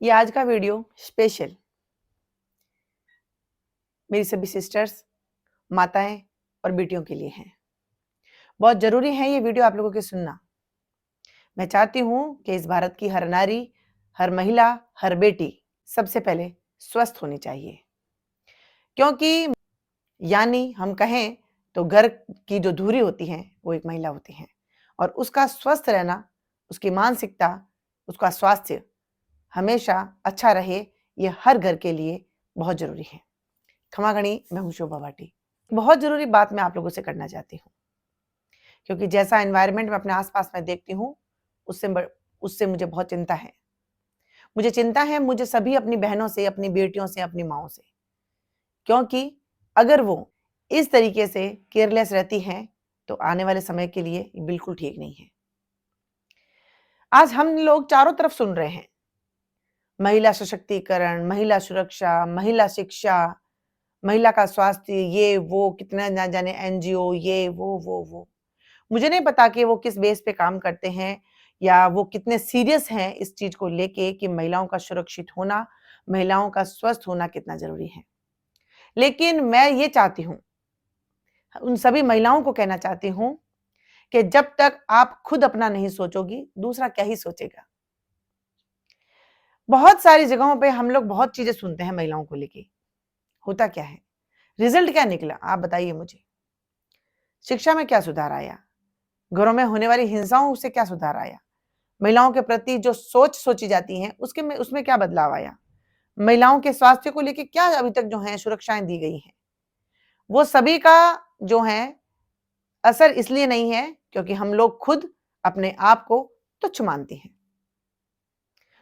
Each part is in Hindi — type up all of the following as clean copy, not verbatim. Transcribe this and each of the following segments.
ये आज का वीडियो स्पेशल मेरी सभी सिस्टर्स, माताएं और बेटियों के लिए है। बहुत जरूरी है ये वीडियो आप लोगों के सुनना। मैं चाहती हूं कि इस भारत की हर नारी, हर महिला, हर बेटी सबसे पहले स्वस्थ होनी चाहिए, क्योंकि यानी हम कहें तो घर की जो धुरी होती है वो एक महिला होती है, और उसका स्वस्थ रहना, उसकी मानसिकता, उसका स्वास्थ्य हमेशा अच्छा रहे, ये हर घर के लिए बहुत जरूरी है। खमा गणी, मैं हूं शोभा भाटी। बहुत जरूरी बात मैं आप लोगों से करना चाहती हूँ, क्योंकि जैसा एनवायरनमेंट मैं अपने आसपास में देखती हूँ उससे मुझे बहुत चिंता है। मुझे चिंता है, मुझे सभी अपनी बहनों से, अपनी बेटियों से, अपनी माओ से, क्योंकि अगर वो इस तरीके से केयरलेस रहती हैं तो आने वाले समय के लिए बिल्कुल ठीक नहीं है। आज हम लोग चारों तरफ सुन रहे हैं महिला सशक्तिकरण, महिला सुरक्षा, महिला शिक्षा, महिला का स्वास्थ्य, ये वो कितना ना जाने एनजीओ, ये वो। मुझे नहीं पता कि वो किस बेस पे काम करते हैं या वो कितने सीरियस हैं इस चीज को लेके कि महिलाओं का सुरक्षित होना, महिलाओं का स्वस्थ होना कितना जरूरी है। लेकिन मैं ये चाहती हूँ, उन सभी महिलाओं को कहना चाहती हूँ कि जब तक आप खुद अपना नहीं सोचोगी, दूसरा क्या ही सोचेगा। बहुत सारी जगहों पे हम लोग बहुत चीजें सुनते हैं महिलाओं को लेके, होता क्या है, रिजल्ट क्या निकला, आप बताइए मुझे। शिक्षा में क्या सुधार आया, घरों में होने वाली हिंसाओं से क्या सुधार आया, महिलाओं के प्रति जो सोच सोची जाती है उसमें क्या बदलाव आया, महिलाओं के स्वास्थ्य को लेकर क्या अभी तक जो है सुरक्षाएं दी गई हैं, वो सभी का जो है असर इसलिए नहीं है क्योंकि हम लोग खुद अपने आप को तुच्छ मानते हैं,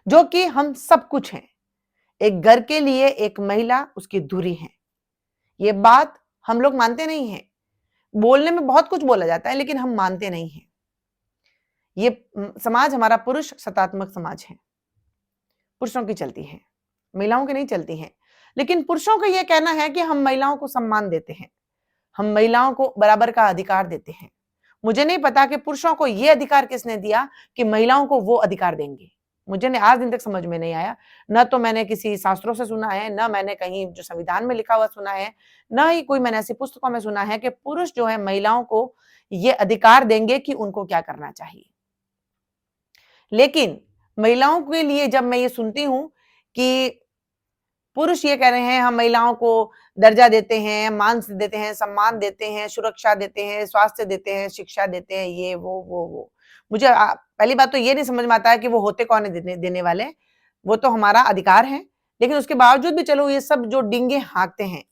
जो कि हम सब कुछ हैं। एक घर के लिए एक महिला उसकी धुरी है, ये बात हम लोग मानते नहीं हैं। बोलने में बहुत कुछ बोला जाता है लेकिन हम मानते नहीं हैं। ये समाज हमारा पुरुष सत्तात्मक समाज है, पुरुषों की चलती है, महिलाओं की नहीं चलती है। लेकिन पुरुषों का यह कहना है कि हम महिलाओं को सम्मान देते हैं, हम महिलाओं को बराबर का अधिकार देते हैं। मुझे नहीं पता कि पुरुषों को यह अधिकार किसने दिया कि महिलाओं को वो अधिकार देंगे। मुझे ने आज दिन तक समझ में नहीं आया। न तो मैंने किसी शास्त्रों से सुना है, न मैंने कहीं जो संविधान में लिखा हुआ सुना है, न ही कोई मैंने ऐसी पुस्तकों में सुना है कि पुरुष जो है महिलाओं को ये अधिकार देंगे कि उनको क्या करना चाहिए। लेकिन महिलाओं के लिए जब मैं ये सुनती हूं कि पुरुष ये कह रहे हैं हम महिलाओं को दर्जा देते हैं, मान देते हैं, सम्मान देते हैं, सुरक्षा देते हैं, स्वास्थ्य देते हैं, शिक्षा देते हैं, ये वो मुझे पहली बात तो ये नहीं समझ में आता है कि वो होते कौन है देने वाले। वो तो हमारा अधिकार है, लेकिन उसके बावजूद भी चलो ये सब जो डिंगे हाँकते हैं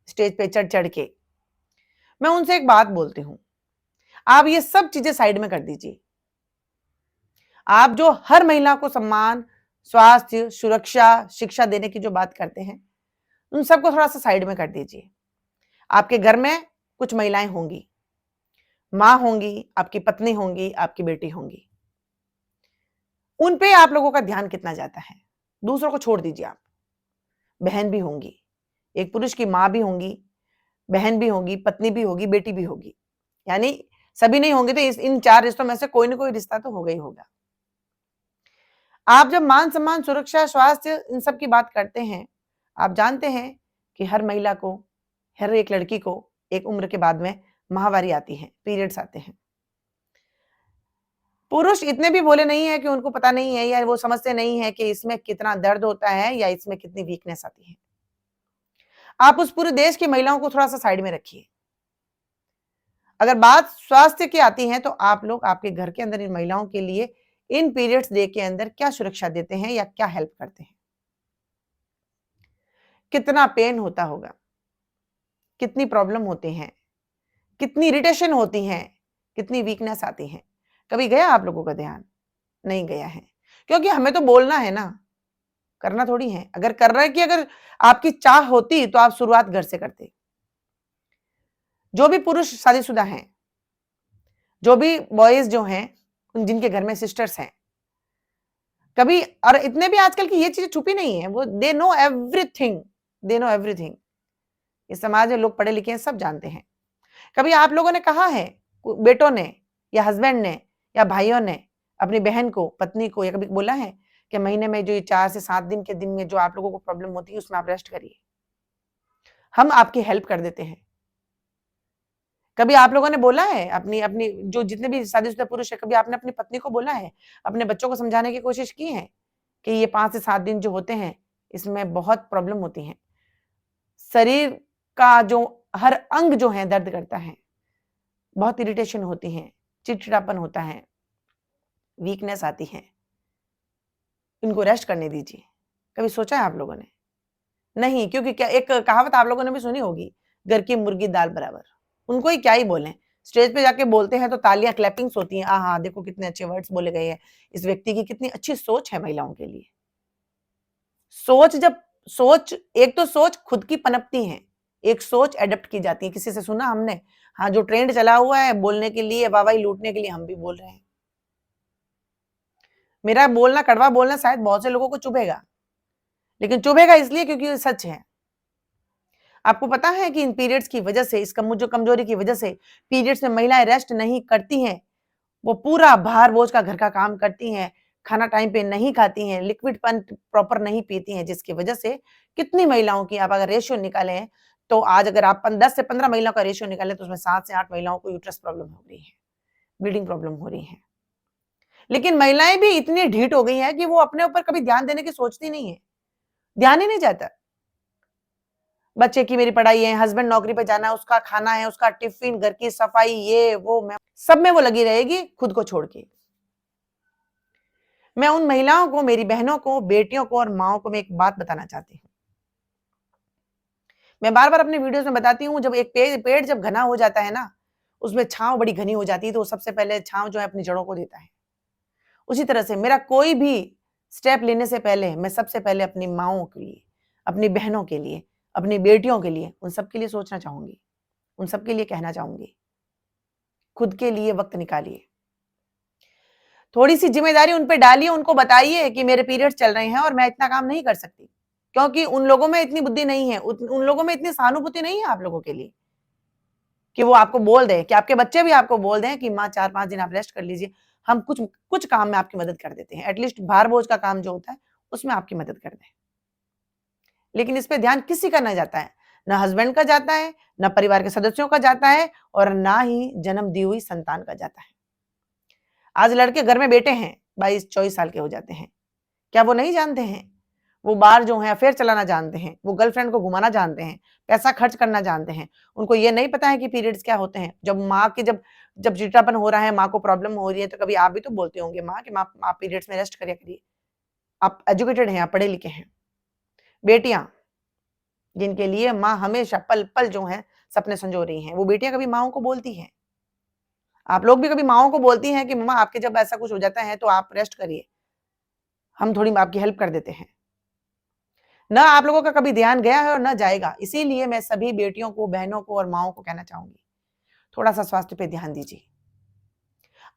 स्टेज पे चढ़ चढ़ के, मैं उनसे एक बात बोलती हूँ, आप ये सब चीजें साइड में कर दीजिए। आप जो हर महिला को सम्मान, स्वास्थ्य, सुरक्षा, शिक्षा देने की जो बात करते हैं, उन सबको थोड़ा सा साइड में कर दीजिए। आपके घर में कुछ महिलाएं होंगी, मां होंगी, आपकी पत्नी होंगी, आपकी बेटी होंगी, उन पे आप लोगों का ध्यान कितना जाता है। दूसरों को छोड़ दीजिए, आप बहन भी होंगी, एक पुरुष की मां भी होंगी, बहन भी होगी, पत्नी भी होगी, बेटी भी होगी, यानी सभी नहीं होंगे तो इन चार रिश्तों में से कोई ना कोई रिश्ता तो होगा ही होगा। आप जब मान सम्मान, सुरक्षा, स्वास्थ्य इन सब की बात करते हैं, आप जानते हैं कि हर महिला को, हर एक लड़की को एक उम्र के बाद में माहवारी आती है, पीरियड्स आते हैं। पुरुष इतने भी भोले नहीं है कि उनको पता नहीं है या वो समझते नहीं है कि इसमें कितना दर्द होता है या इसमें कितनी वीकनेस आती है। आप उस पूरे देश की महिलाओं को थोड़ा सा साइड में रखिए। अगर बात स्वास्थ्य की आती है तो आप लोग आपके घर के अंदर इन महिलाओं के लिए इन पीरियड्स डे के अंदर क्या सुरक्षा देते हैं या क्या हेल्प करते हैं। कितना पेन होता होगा, कितनी प्रॉब्लम होती हैं, कितनी इरिटेशन होती हैं, कितनी वीकनेस आती है। कभी गया आप लोगों का ध्यान? नहीं गया है, क्योंकि हमें तो बोलना है ना, करना थोड़ी है। अगर कर रहे कि अगर आपकी चाह होती तो आप शुरुआत घर से करते। जो भी पुरुष शादीशुदा हैं, जो भी बॉयज जो हैं, जिनके घर में सिस्टर्स हैं, कभी, और इतने भी आजकल की ये चीजें छुपी नहीं है, वो they know everything, they know everything. इस समाज में लोग पढ़े लिखे हैं, सब जानते हैं। कभी आप लोगों ने कहा है, बेटों ने या हस्बैंड ने या भाइयों ने अपनी बहन को, पत्नी को, या कभी बोला है कि महीने में जो ये 4 से 7 दिन के दिन में जो आप लोगों को प्रॉब्लम होती है उसमें आप रेस्ट करिए। हम आपकी हेल्प कर देते हैं। कभी आप लोगों ने बोला है अपनी अपनी जो जितने भी शादीशुदा पुरुष है, कभी आपने अपनी पत्नी को बोला है, अपने बच्चों को समझाने की कोशिश की है कि ये 5 से 7 दिन जो होते हैं इसमें बहुत प्रॉब्लम होती है। शरीर का जो हर अंग जो है दर्द करता है, बहुत इरिटेशन होती है, चिड़चिड़ापन होता है, वीकनेस आती है। इनको रेस्ट करने दीजिए। कभी सोचा है आप लोगों ने? नहीं, क्योंकि क्या एक कहावत आप लोगों ने भी सुनी होगी, घर की मुर्गी दाल बराबर। उनको ही क्या ही बोलें, स्टेज पे जाके बोलते हैं तो तालियां क्लैपिंग्स होती हैं, आहा देखो कितने अच्छे वर्ड्स बोले गए हैं, इस व्यक्ति की कितनी अच्छी सोच है महिलाओं के लिए। सोच एक तो सोच खुद की पनपती है, एक सोच एडप्ट की जाती है। किसी से सुना हमने? हाँ, जो ट्रेंड चला हुआ है बोलने के लिए, वाहवाही लूटने के लिए, हम भी बोल रहे हैं। मेरा बोलना, कड़वा बोलना शायद बहुत से लोगों को चुभेगा, लेकिन चुभेगा इसलिए क्योंकि ये सच है। आपको पता है कि इन पीरियड्स की वजह से, इस कमजोरी की वजह से पीरियड्स में महिलाएं रेस्ट नहीं करती हैं। वो पूरा भार बोझ का घर का काम करती हैं, खाना टाइम पे नहीं खाती हैं, लिक्विड पन प्रॉपर नहीं पीती हैं, जिसकी वजह से कितनी महिलाओं की आप अगर रेशियो निकालें तो आज अगर आप 10 से 15 महिलाओं का रेशियो निकालें तो उसमें 7 से 8 महिलाओं को यूट्रस प्रॉब्लम हो रही है, ब्लीडिंग प्रॉब्लम हो रही है। लेकिन महिलाएं भी इतनी ढीठ हो गई हैं कि वो अपने ऊपर कभी ध्यान देने की सोचती नहीं है, ध्यान ही नहीं जाता। बच्चे की मेरी पढ़ाई है, हस्बैंड नौकरी पे जाना है, उसका खाना है, उसका टिफिन, घर की सफाई, ये वो, मैं सब में वो लगी रहेगी खुद को छोड़ के। मैं उन महिलाओं को, मेरी बहनों को, बेटियों को और माओं को मैं एक बात बताना चाहती हूँ। मैं बार बार अपने वीडियोस में बताती हूँ, जब एक पेड़ जब घना हो जाता है ना, उसमें छांव बड़ी घनी हो जाती है, तो सबसे पहले छांव जो है अपनी जड़ों को देता है। उसी तरह से मेरा कोई भी स्टेप लेने से पहले मैं सबसे पहले अपनी माओं के लिए, अपनी बहनों के लिए, अपनी बेटियों के लिए, उन सब के लिए सोचना चाहूंगी, उन सब के लिए कहना चाहूंगी, खुद के लिए वक्त निकालिए, थोड़ी सी जिम्मेदारी उन पे डालिए, उनको बताइए कि मेरे पीरियड्स चल रहे हैं और मैं इतना काम नहीं कर सकती, क्योंकि उन लोगों में इतनी बुद्धि नहीं है, उन लोगों में इतनी सहानुभूति नहीं है आप लोगों के लिए कि वो आपको बोल दें, कि आपके बच्चे भी आपको बोल दें कि माँ 4-5 दिन आप रेस्ट कर लीजिए, हम कुछ कुछ काम में आपकी मदद कर देते हैं, एटलीस्ट भार बोझ का काम जो होता है उसमें आपकी मदद कर दें। लेकिन इस पे ध्यान किसी का नहीं जाता है, ना हस्बैंड का जाता है, ना परिवार के सदस्यों का जाता है, और ना ही जन्म दी हुई संतान का जाता है। आज लड़के घर में बेटे हैं, 22-24 साल के हो जाते हैं, क्या वो नहीं जानते हैं? वो बाहर जो है अफेयर चलाना जानते हैं, वो गर्लफ्रेंड को घुमाना जानते हैं, पैसा खर्च करना जानते हैं। उनको ये नहीं पता है कि पीरियड्स क्या होते हैं। जब माँ के जब जब चिड़चिड़ापन हो रहा है, माँ को प्रॉब्लम हो रही है, तो कभी आप भी तो बोलते होंगे माँ कि माँ आप पीरियड्स में रेस्ट करिए करिए। आप एजुकेटेड हैं, आप पढ़े लिखे हैं। बेटियां जिनके लिए माँ हमेशा पल पल जो है सपने संजो रही हैं, वो बेटियां कभी माओं को बोलती हैं। आप लोग भी कभी माओं को बोलती हैं कि मम्मा आपके जब ऐसा कुछ हो जाता है तो आप रेस्ट करिए, हम थोड़ी आपकी हेल्प कर देते हैं। ना आप लोगों का कभी ध्यान गया है और ना जाएगा। इसीलिए मैं सभी बेटियों को, बहनों को और माओं को कहना चाहूंगी, थोड़ा सा स्वास्थ्य पे ध्यान दीजिए।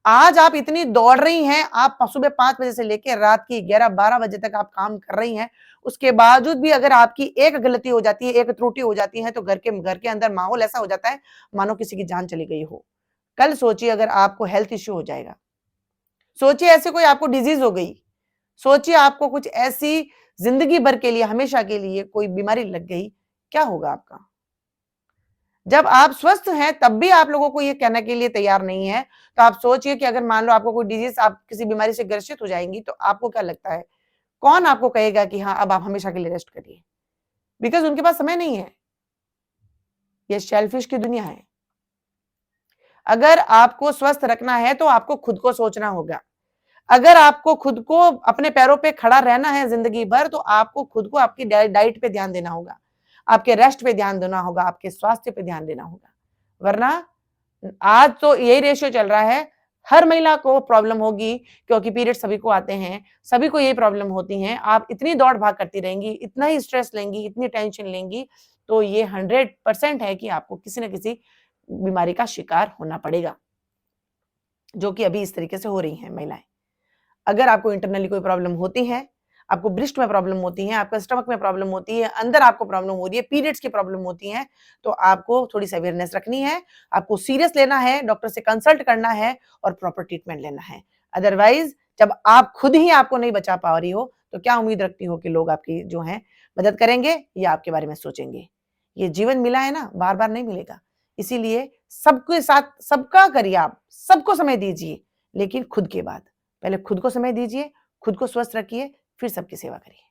आज आप इतनी दौड़ रही हैं, आप सुबह 5 बजे से लेकर रात की 11-12 बजे तक आप काम कर रही हैं, उसके बावजूद भी अगर आपकी एक गलती हो जाती है, एक त्रुटि हो जाती है, तो घर के अंदर माहौल ऐसा हो जाता है मानो किसी की जान चली गई हो। कल सोचिए अगर आपको हेल्थ इश्यू हो जाएगा, सोचिए ऐसे कोई आपको डिजीज हो गई, सोचिए आपको कुछ ऐसी जिंदगी भर के लिए, हमेशा के लिए कोई बीमारी लग गई, क्या होगा आपका? जब आप स्वस्थ हैं तब भी आप लोगों को ये कहने के लिए तैयार नहीं है, तो आप सोचिए कि अगर मान लो आपको कोई डिजीज, आप किसी बीमारी से ग्रसित हो जाएंगी, तो आपको क्या लगता है कौन आपको कहेगा कि हाँ अब आप हमेशा के लिए रेस्ट करिए? बिकॉज उनके पास समय नहीं है। ये शेलफिश की दुनिया है। अगर आपको स्वस्थ रखना है तो आपको खुद को सोचना होगा। अगर आपको खुद को अपने पैरों पे खड़ा रहना है जिंदगी भर, तो आपको खुद को आपकी डाइट पे ध्यान देना होगा, आपके रेस्ट पे ध्यान देना होगा, आपके स्वास्थ्य पे ध्यान देना होगा। वरना आज तो यही रेशियो चल रहा है, हर महिला को प्रॉब्लम होगी, क्योंकि पीरियड सभी को आते हैं, सभी को यही प्रॉब्लम होती है। आप इतनी दौड़ भाग करती रहेंगी, इतना ही स्ट्रेस लेंगी, इतनी टेंशन लेंगी, तो ये 100% है कि आपको किसी न किसी बीमारी का शिकार होना पड़ेगा, जो कि अभी इस तरीके से हो रही हैं महिलाएं। अगर आपको इंटरनली कोई प्रॉब्लम होती है, आपको ब्रेस्ट में प्रॉब्लम होती है, आपका स्टमक में प्रॉब्लम होती है, अंदर आपको प्रॉब्लम हो रही है, पीरियड्स की प्रॉब्लम होती है, तो आपको थोड़ी सी अवेयरनेस रखनी है, आपको सीरियस लेना है, डॉक्टर से कंसल्ट करना है और प्रॉपर ट्रीटमेंट लेना है। अदरवाइज जब आप खुद ही आपको नहीं बचा पा रही हो, तो क्या उम्मीद रखती हो कि लोग आपकी जो हैं मदद करेंगे या आपके बारे में सोचेंगे? ये जीवन मिला है ना, बार-बार नहीं मिलेगा। इसीलिए सबके साथ सबका करिए आप, सबको समय दीजिए, लेकिन खुद के बाद। पहले खुद को समय दीजिए, खुद को स्वस्थ रखिए, फिर सबकी सेवा करिए।